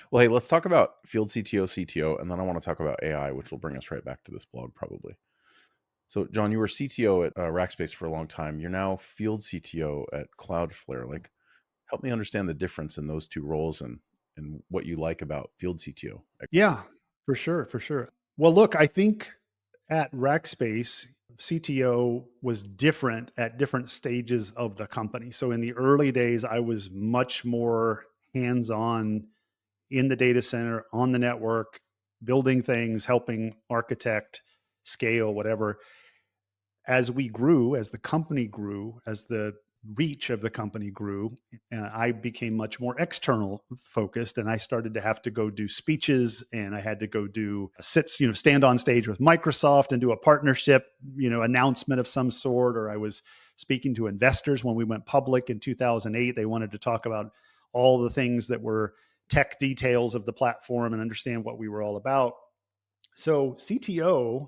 Well, hey, let's talk about Field CTO, CTO, and then I want to talk about AI, which will bring us right back to this blog probably. So, John, you were CTO at Rackspace for a long time. You're now Field CTO at Cloudflare. Like, help me understand the difference in those two roles and what you like about Field CTO. Yeah, for sure, for sure. Well, look, I think at Rackspace, CTO was different at different stages of the company. So in the early days, I was much more hands-on in the data center, on the network, building things, helping architect, scale, whatever. As we grew, as the company grew, as the reach of the company grew, I became much more external focused, and I started to have to go do speeches, and I had to go do stand on stage with Microsoft and do a partnership, announcement of some sort. Or I was speaking to investors when we went public in 2008. They wanted to talk about all the things that were tech details of the platform and understand what we were all about. So CTO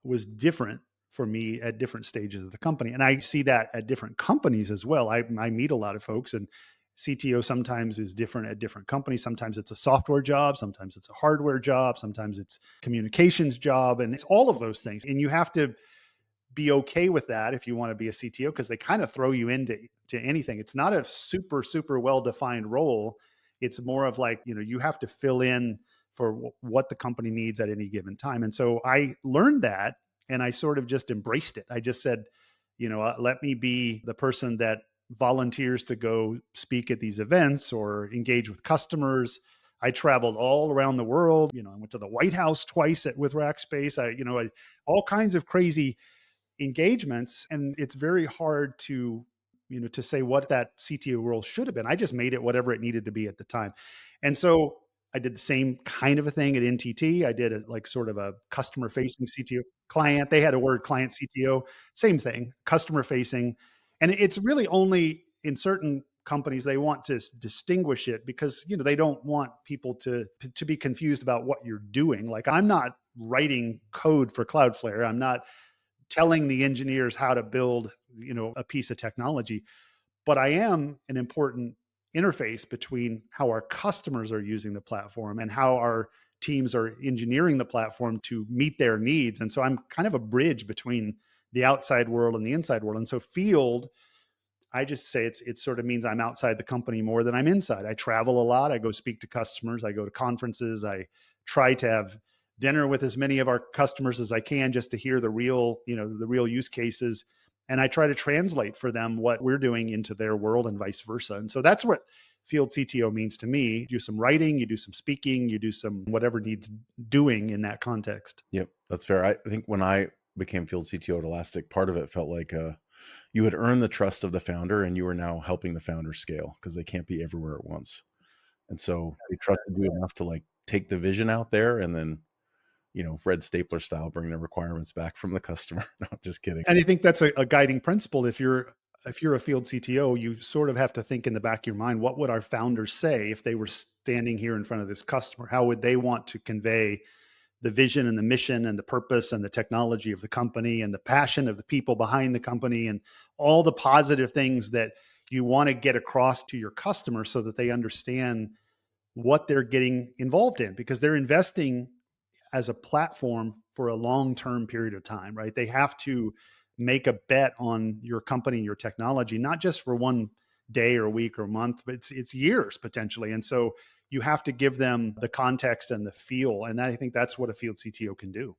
was different for me at different stages of the company. And I see that at different companies as well. I meet a lot of folks, and CTO sometimes is different at different companies. Sometimes it's a software job, sometimes it's a hardware job, sometimes it's communications job, and it's all of those things. And you have to be okay with that if you want to be a CTO, because they kind of throw you into anything. It's not a super well defined role. It's more of like, you have to fill in for what the company needs at any given time. And so I learned that, and I sort of just embraced it. I just said, let me be the person that volunteers to go speak at these events or engage with customers. I traveled all around the world. I went to the White House twice with Rackspace. All kinds of crazy engagements. And it's very hard to say what that CTO role should have been. I just made it whatever it needed to be at the time. And so I did the same kind of a thing at NTT. I did like sort of a customer facing CTO client. They had a word, client CTO, same thing, customer facing. And it's really only in certain companies they want to distinguish it, because they don't want people to be confused about what you're doing. Like, I'm not writing code for Cloudflare. I'm not telling the engineers how to build, a piece of technology, but I am an important interface between how our customers are using the platform and how our teams are engineering the platform to meet their needs. And so I'm kind of a bridge between the outside world and the inside world. And so field, I just say it sort of means I'm outside the company more than I'm inside. I travel a lot. I go speak to customers. I go to conferences. I try to have dinner with as many of our customers as I can, just to hear the real use cases. And I try to translate for them what we're doing into their world and vice versa. And so that's what field CTO means to me. You do some writing, you do some speaking, you do some whatever needs doing in that context. Yep, that's fair. I think when I became Field CTO at Elastic, part of it felt like you had earned the trust of the founder, and you were now helping the founder scale because they can't be everywhere at once. And so they trusted you enough to like take the vision out there and then, Fred Stapler style, bring the requirements back from the customer. No, just kidding. And I think that's a guiding principle. If you're a field CTO, you sort of have to think in the back of your mind, what would our founders say if they were standing here in front of this customer? How would they want to convey the vision and the mission and the purpose and the technology of the company and the passion of the people behind the company and all the positive things that you want to get across to your customer, so that they understand what they're getting involved in, because they're investing as a platform for a long-term period of time, right? They have to make a bet on your company, your technology, not just for one day or week or month, but it's years potentially. And so you have to give them the context and the feel. And I think that's what a field CTO can do.